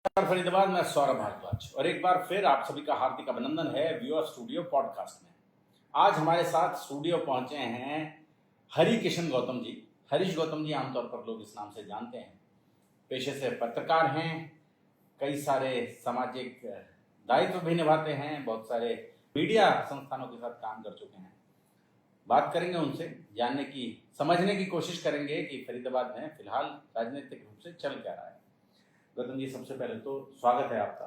फरीदाबाद में सौरभ भारद्वाज और एक बार फिर आप सभी का हार्दिक अभिनंदन है व्यूअर स्टूडियो पॉडकास्ट में। आज हमारे साथ स्टूडियो पहुंचे हैं हरि किशन गौतम जी। हरीश गौतम जी आमतौर पर लोग इस नाम से जानते हैं। पेशे से पत्रकार हैं, कई सारे सामाजिक दायित्व भी निभाते हैं, बहुत सारे मीडिया संस्थानों के साथ काम कर चुके हैं। बात करेंगे उनसे, जानने की समझने की कोशिश करेंगे कि फरीदाबाद में फिलहाल राजनीतिक रूप से चल क्या रहा है। गौतम जी, सबसे पहले तो स्वागत है आपका,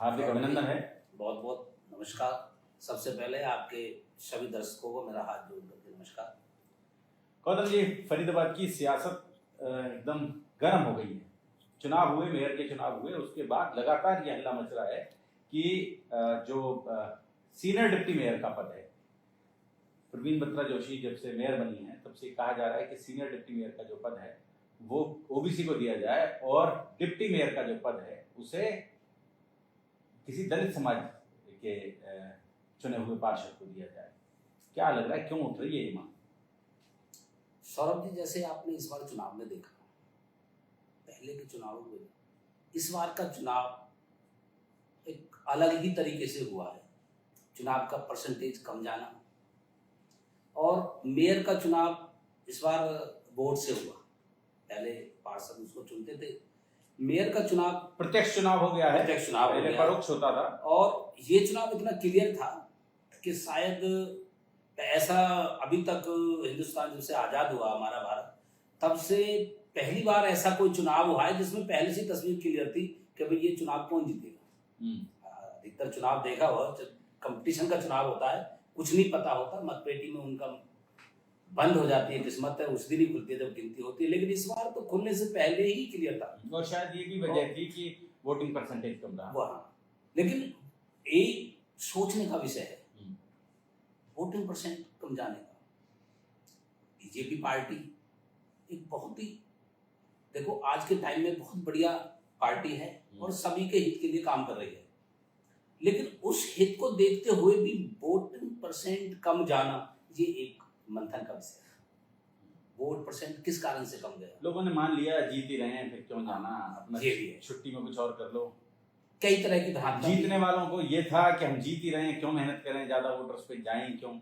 हार्दिक अभिनंदन है। बहुत बहुत नमस्कार। सबसे पहले आपके सभी दर्शकों को मेरा हाथ जोड़ करके नमस्कार। गौतम जी, फरीदाबाद की सियासत एकदम गर्म हो गई है। चुनाव हुए, मेयर के चुनाव हुए, उसके बाद लगातार ये हल्ला मच रहा है कि जो सीनियर डिप्टी मेयर का पद है, प्रवीण बत्रा जोशी जब से मेयर बनी है तब से कहा जा रहा है कि सीनियर डिप्टी मेयर का जो पद है वो ओबीसी को दिया जाए और डिप्टी मेयर का जो पद है उसे किसी दलित समाज के चुने हुए पार्षद को दिया जाए। क्या लग रहा है, क्यों उठ रही है ये मांग? सौरभ जी, जैसे आपने इस बार चुनाव में देखा, पहले के चुनावों में इस बार का चुनाव एक अलग ही तरीके से हुआ है। चुनाव का परसेंटेज कम जाना और मेयर का चुनाव इस बार वोट से हुआ। पहले पार्षद उसको चुनते थे, मेयर का चुनाव प्रत्यक्ष चुनाव हो गया है। प्रत्यक्ष चुनाव पहले परोक्ष होता था और ये चुनाव इतना क्लियर था कि शायद ऐसा अभी तक हिंदुस्तान जब से आजाद हुआ हमारा भारत, तब से पहली बार ऐसा कोई चुनाव हुआ है जिसमें पहले से तस्वीर क्लियर थी कि भाई ये चुनाव कौन जीतेगा। अधिकतर चुनाव देखा हो, कंपटीशन का चुनाव होता है, कुछ नहीं पता होता, मतपेटी में उनका बंद हो जाती है किस्मत है, उस दिन ही खुलती है जब गिनती होती है। लेकिन इस बार तो खुलने से पहले ही क्लियर था और शायद ये भी वजह थी कि वोटिंग परसेंटेज कम रहा। हाँ, लेकिन एक सोचने का विषय है वोटिंग परसेंट कम जाने का। बीजेपी पार्टी एक बहुत ही, देखो आज के टाइम में बहुत बढ़िया पार्टी है और सभी के हित के लिए काम कर रही है, लेकिन उस हित को देखते हुए भी वोटिंग परसेंट कम जाना ये एक मंथन का विषय है। वोट परसेंट किस कारण से कम गया? लोगों ने मान लिया जीत ही रहे हैं, फिर क्यों जाना, अपना ये भी है, छुट्टी में कुछ और कर लो। कई तरह की भ्रांति। जीतने वालों को ये था कि हम जीत ही रहे हैं, क्यों मेहनत करें, ज्यादा वोटर्स पे जाएं क्यों,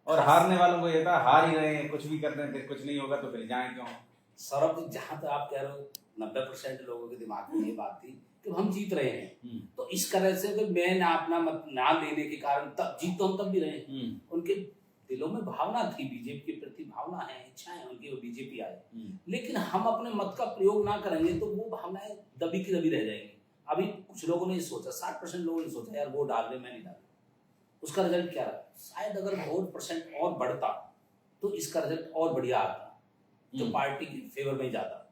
और हारने वालों को ये था हार ही रहे हैं, कुछ भी कर रहे हैं, फिर कुछ नहीं होगा तो फिर जाएं क्यों। सौरभ, जहां तक आप कह रहे हो 90% लोगों के दिमाग में ये बात थी कि हम जीत रहे हैं, तो इस तरह से अगर मैं ना अपना मत ना देने के कारण तब जीत तो हम तब भी रहे। उनके दिलों में भावना थी, बीजेपी के प्रति भावना है, इच्छाएं उनकी, वो बीजेपी आए, लेकिन हम अपने मत का प्रयोग ना करेंगे तो वो भावनाएं दबी की दबी रह जाएंगी। अभी कुछ लोगों ने सोचा, 60% लोगों ने सोचा यार वो डाल रहे, मैं नहीं डाल, उसका रिजल्ट क्या रहा? शायद अगर वोट परसेंट और बढ़ता तो इसका रिजल्ट और बढ़िया आता, जो पार्टी के फेवर में जाता।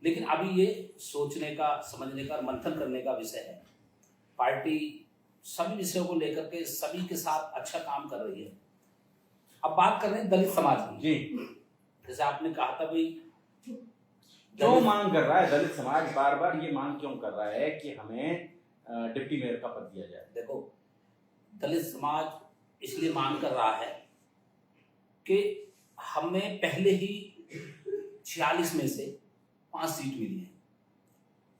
लेकिन अभी ये सोचने का, समझने का, मंथन करने का विषय है। पार्टी सभी विषयों को लेकर के सभी के साथ अच्छा काम कर रही है। अब बात कर रहे हैं दलित समाज की। जी, जैसे आपने कहा था भाई क्यों मांग कर रहा है दलित समाज, बार बार ये मांग क्यों कर रहा है कि हमें डिप्टी मेयर का पद दिया जाए? देखो, दलित समाज इसलिए मांग कर रहा है कि हमें पहले ही 46 में से 5 सीट मिली है।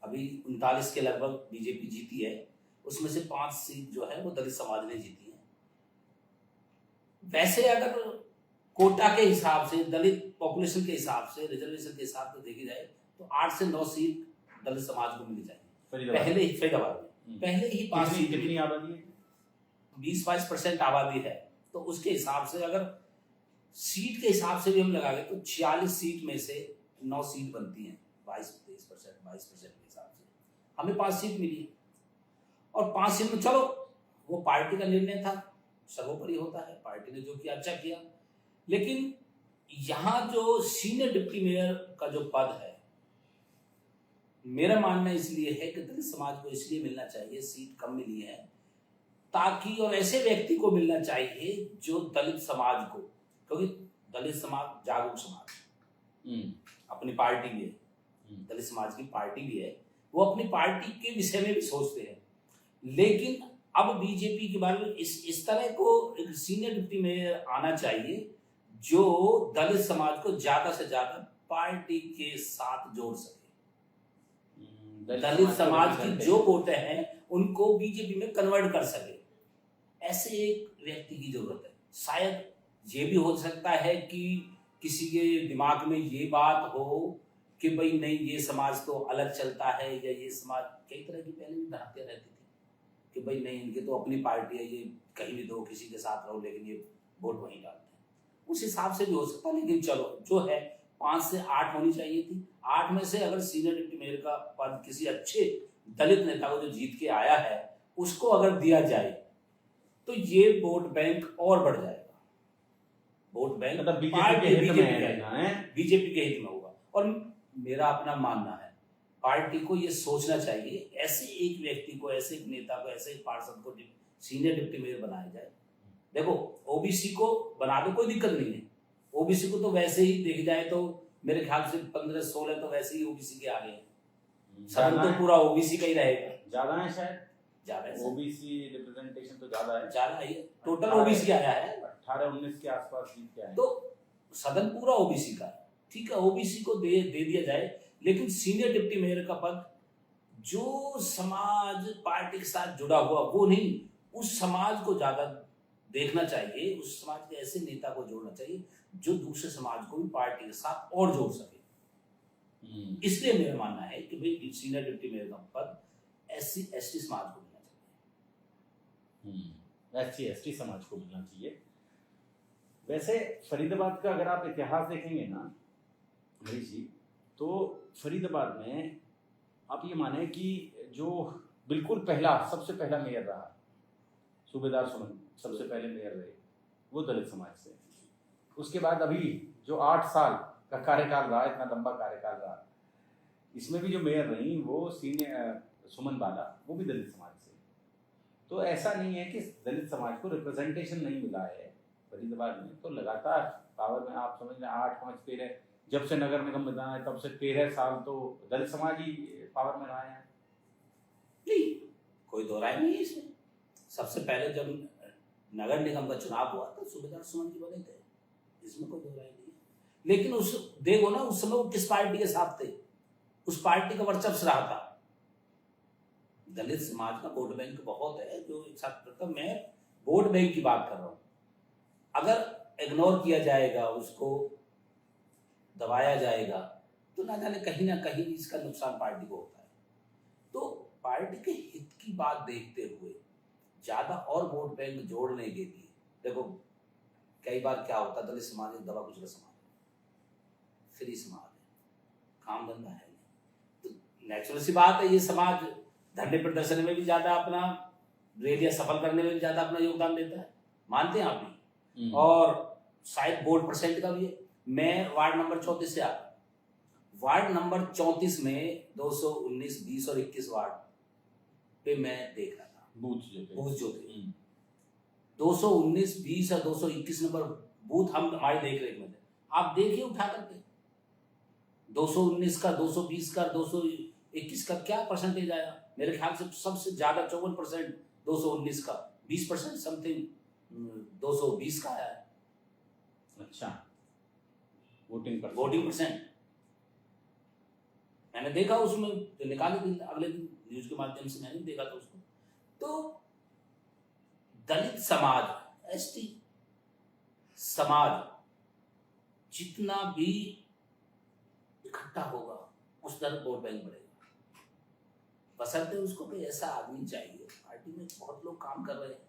अभी 39 के लगभग बीजेपी जीती है, उसमें से 5 सीट जो है वो दलित समाज ने जीती है। वैसे अगर कोटा के हिसाब से, दलित पॉपुलेशन के हिसाब से, रिजर्वेशन के हिसाब से देखी जाए तो 8 से 9 सीट दलित समाज को मिलनी चाहिए। पहले ही फरीदाबाद में पहले ही 5 सीट। कितनी आबादी है? 20-22% आबादी है, तो उसके हिसाब से अगर सीट के हिसाब से भी हम लगाए तो 46 सीट में से 9 सीट बनती हैं। 22% के हिसाब से हमें 5 सीट मिली है। और 5 सीट में चलो वो पार्टी का निर्णय था, सर्वोपरि होता है, पार्टी ने जो किया अच्छा किया। लेकिन यहाँ जो सीनियर डिप्टी मेयर का जो पद है, मेरा मानना इसलिए है कि दलित समाज को इसलिए मिलना चाहिए, सीट कम मिली है ताकि, और ऐसे व्यक्ति को मिलना चाहिए जो दलित समाज को, क्योंकि दलित समाज जागरूक समाज, अपनी पार्टी भी है, दलित समाज की पार्टी भी है, वो अपनी पार्टी के विषय में भी सोचते हैं। लेकिन अब बीजेपी के बारे में इस तरह को एक सीनियर डिप्टी मेयर आना चाहिए जो दलित समाज को ज्यादा से ज्यादा पार्टी के साथ जोड़ सके। दलित समाज की जो वोटें हैं उनको बीजेपी में कन्वर्ट कर सके, ऐसे एक व्यक्ति की जरूरत है। शायद ये भी हो सकता है कि किसी के दिमाग में ये बात हो कि भाई नहीं, ये समाज तो अलग चलता है, या ये समाज कई तरह की पहले भी भ्रांतियां रहती थी कि भाई नहीं, इनके तो अपनी पार्टी है, ये कहीं भी दो, किसी के साथ रहो, लेकिन ये वोट वहीं डालते हैं। उस हिसाब से भी हो सकता है, लेकिन चलो जो है 5 से 8 होनी चाहिए थी। 8 में से अगर सीनियर डिप्टी मेयर का पद किसी अच्छे दलित नेता को जो जीत के आया है उसको अगर दिया जाए तो ये वोट बैंक और बढ़ जाएगा। वोट बैंक मतलब बीजेपी के हित में होगा। और मेरा अपना मानना है, पार्टी को ये सोचना चाहिए, ऐसे एक व्यक्ति को, ऐसे एक नेता को, ऐसे एक पार्षद को सीनियर डिप्टी मेयर बनाया जाए। देखो, ओबीसी को बना दो, कोई दिक्कत नहीं है। ओबीसी को तो वैसे ही देख जाए तो मेरे ख्याल से 15-16 तो वैसे ही ओबीसी के आगे हैं। सदन तो पूरा ओबीसी का ही रहेगा। ज्यादा है शायद, ज्यादा है, ओबीसी रिप्रेजेंटेशन तो ज्यादा है, ज्यादा है। टोटल ओबीसी आया है 18-19 के आसपास सीट क्या है, तो सदन पूरा ओबीसी का है। ठीक है, ओबीसी को दे दिया जाए, लेकिन सीनियर डिप्टी मेयर का पद जो समाज पार्टी के साथ जुड़ा हुआ वो नहीं, उस समाज को ज्यादा देखना चाहिए, उस समाज के ऐसे नेता को जोड़ना चाहिए जो दूसरे समाज को भी पार्टी के साथ और जोड़ सके। इसलिए मेरा मानना है कि भाई सीनियर डिप्टी मेयर का पद SC/ST समाज को मिलना चाहिए। SC/ST समाज को मिलना चाहिए। वैसे फरीदाबाद का अगर आप इतिहास देखेंगे ना हरीश जी, तो फरीदाबाद में आप ये माने कि जो बिल्कुल सबसे पहला मेयर रहा, सूबेदार सुमन सबसे पहले मेयर रहे, वो दलित समाज से। उसके बाद अभी जो 8 साल का कार्यकाल रहा, इतना लंबा कार्यकाल रहा, इसमें भी जो मेयर रही वो सीनियर सुमन बाला, वो भी दलित समाज से। तो ऐसा नहीं है कि दलित समाज को रिप्रेजेंटेशन नहीं मिला है फरीदाबाद में, तो लगातार पावर में आप समझ लें 8-5-13, जब से नगर निगम बना है तब से 13 साल तो दलित समाज ही पावर में रहा है। नहीं, कोई दो राय नहीं है इसमें। सबसे पहले जब नगर निगम का चुनाव हुआ तो सूबेदार सुमन जी बने थे, इसमें कोई दो राय नहीं है। लेकिन देखो ना, उस समय वो किस पार्टी के साथ थे, उस पार्टी का वर्चस्व रहा था। दलित समाज का वोट बैंक बहुत है जो एक साथ करता। मैं वोट बैंक की बात कर रहा हूं। अगर इग्नोर किया जाएगा, उसको दबाया जाएगा, तो ना जाने कहीं ना कहीं इसका नुकसान पार्टी को होता है। तो पार्टी के हित की बात देखते हुए ज्यादा और वोट बैंक जोड़ने के लिए, देखो कई बार क्या होता है, दलित समाज एक दबा कुचला समाज है, फ्री समाज है, काम धंधा है नहीं, तो नेचुरल सी बात है ये समाज धरने प्रदर्शन में भी ज्यादा अपना, रैलियां सफल करने में भी ज्यादा अपना योगदान देता है, मानते हैं आप भी। और शायद वोट परसेंट का भी है। मैं वार्ड नंबर 34 से आता हूं। वार्ड नंबर 34 में 219, 20 और 21 वार्ड पे मैं देख रहा था बूथ जो थे 219, 20 और 221 नंबर बूथ हम हमारे देख रेख में थे। आप देखिए उठा करके 219 का, 220 का, 221 का क्या परसेंटेज आया। मेरे ख्याल से सबसे ज्यादा 54% 219 का, 20% समथिंग 220 का आया है। अच्छा, वोटिंग परसेंट मैंने देखा उसमें, जो निकाले दिन अगले दिन न्यूज के माध्यम से मैंने देखा था उसको। तो दलित समाज, ST समाज जितना भी इकट्ठा होगा उस तरह वोट बैंक बढ़ेगा। बशर्ते उसको कोई ऐसा आदमी चाहिए, पार्टी में बहुत लोग काम कर रहे हैं,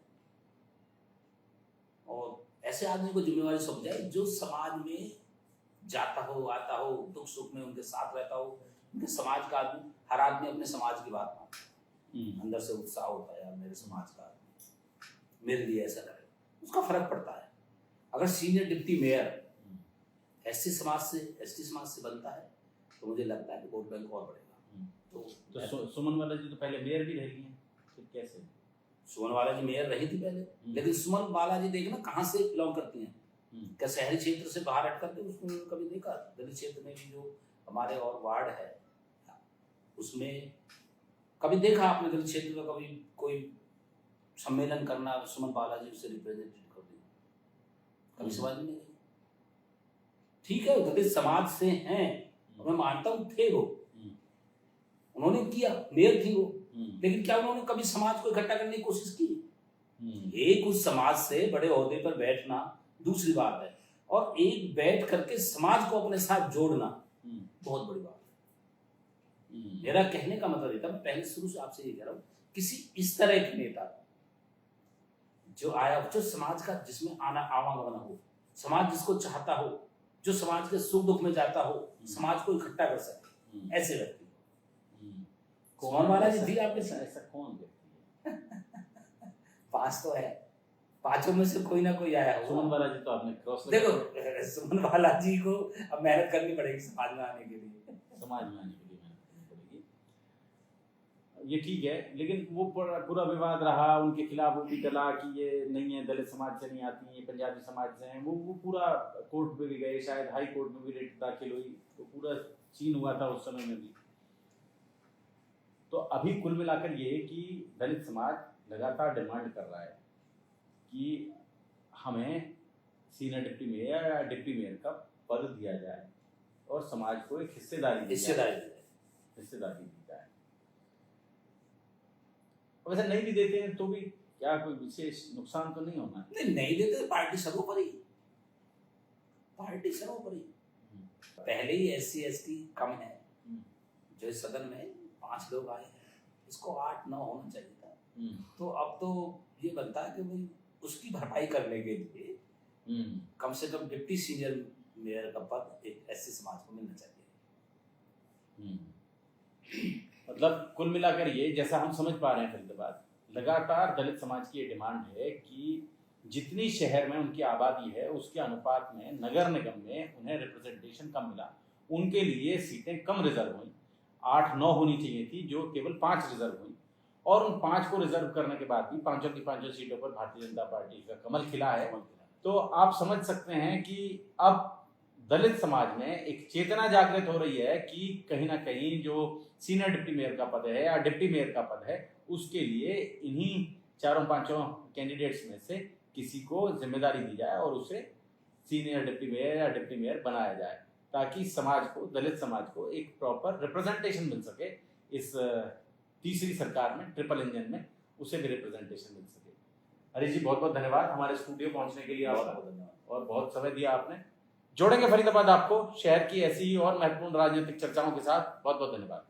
और ऐसे आदमी को जिम्मेवारी सौंप जाए जो समाज में जाता हो, आता हो, दुख सुख में उनके साथ रहता हो, उनके समाज का आदमी। हर आदमी अपने समाज की बात मानता है, अंदर से उत्साह होता है, यार मेरे समाज का आदमी मेरे लिए ऐसा करे, उसका फर्क पड़ता है। अगर सीनियर डिप्टी मेयर SC समाज से, ST समाज से बनता है तो मुझे लगता है कि वोट बैंक और बढ़ेगा। तो सुमन बाला जी तो पहले मेयर भी रही हैं, फिर कैसे? सुमन बाला जी मेयर रही थी पहले, लेकिन सुमन बाला जी देखना कहाँ से बिलोंग करती हैं, क्या शहरी क्षेत्र से बाहर हट करके उसको कभी देखा? दलित क्षेत्र में भी जो हमारे और वार्ड है उसमें कभी देखा आपने दलित क्षेत्र का कभी कोई सम्मेलन करना, सुमन बाला जी उसे रिप्रेजेंटेटिव कर दें? कभी समझ में नहीं। ठीक है, दलित समाज से हैं, मैं मानता हूँ थे वो, उन्होंने किया, मेयर थी वो, लेकिन क्या उन्होंने कभी समाज को इकट्ठा करने की कोशिश की? एक उस समाज से बड़े ओहदे पर बैठना दूसरी बात है, और एक बैठ करके समाज को अपने साथ जोड़ना बहुत बड़ी बात है। मेरा कहने का मतलब ये था, मैं पहले शुरू से आपसे ये कह रहा हूँ, किसी इस तरह के नेता जो आया, जो समाज का, जिसमें आवागमन हो, समाज जिसको चाहता हो, जो समाज के सुख दुख में जाता हो, समाज को इकट्ठा कर सके, ऐसे व्यक्ति। सुमन बालाजी थी आपके साथ? ऐसा कौन व्यक्ति है? 5 तो है, 5 में से कोई ना कोई आया हो। सुमन बालाजी तो आपने क्रॉस देखो, सुमन बालाजी को अब मेहनत करनी पड़ेगी समाज में आने के लिए, समाज में आने के लिए मेहनत करनी पड़ेगी, ये ठीक है। लेकिन वो पूरा विवाद रहा, उनके खिलाफ वो भी डला कि ये नहीं है, दलित समाज से नहीं आती, ये पंजाबी समाज से हैं। वो पूरा कोर्ट में भी गए, शायद हाई कोर्ट में भी रिट दाखिल हुई, तो पूरा सीन हुआ था उस समय में भी। तो अभी कुल मिलाकर ये कि दलित समाज लगातार डिमांड कर रहा है कि हमें सीनियर डिप्टी मेयर या डिप्टी मेयर का पद दिया जाए और समाज को एक हिस्सेदारी दी जाए। वैसे नहीं भी देते हैं तो भी क्या कोई विशेष नुकसान तो नहीं होना? नहीं देते, पार्टी सर्वोपरि, पार्टी सर्वोपरि। पहले ही SC ST कम है, जो इस सदन में 5 लोग आए हैं, इसको 8-9 होना चाहिए था। तो अब तो ये बनता है कि भाई उसकी भरपाई करने के लिए कम से कम डिप्टी सीनियर मेयर का पद एक SC समाज को मिलना चाहिए। मतलब कुल मिलाकर ये, जैसा हम समझ पा रहे हैं फरीदाबाद, लगातार दलित समाज की ये डिमांड है कि जितनी शहर में उनकी आबादी है उसके अनुपात में नगर निगम में उन्हें रिप्रेजेंटेशन कम मिला, उनके लिए सीटें कम रिजर्व हुई। 8-9 होनी चाहिए थी, जो केवल 5 रिजर्व हुई, और उन 5 को रिजर्व करने के बाद भी 5 की 5 सीटों पर भारतीय जनता पार्टी का कमल खिला है। तो आप समझ सकते हैं कि अब दलित समाज में एक चेतना जागृत हो रही है कि कहीं ना कहीं जो सीनियर डिप्टी मेयर का पद है या डिप्टी मेयर का पद है, उसके लिए इन्हीं 4-5 कैंडिडेट्स में से किसी को जिम्मेदारी दी जाए और उसे सीनियर डिप्टी मेयर या डिप्टी मेयर बनाया जाए, ताकि समाज को, दलित समाज को एक प्रॉपर रिप्रेजेंटेशन मिल सके। इस तीसरी सरकार में, ट्रिपल इंजन में, उसे भी रिप्रेजेंटेशन मिल सके। हरीश जी, बहुत बहुत धन्यवाद हमारे स्टूडियो पहुंचने के लिए आपका, और बहुत समय दिया आपने। जोड़ेंगे फरीदाबाद आपको शहर की ऐसी ही और महत्वपूर्ण राजनीतिक चर्चाओं के साथ। बहुत बहुत धन्यवाद।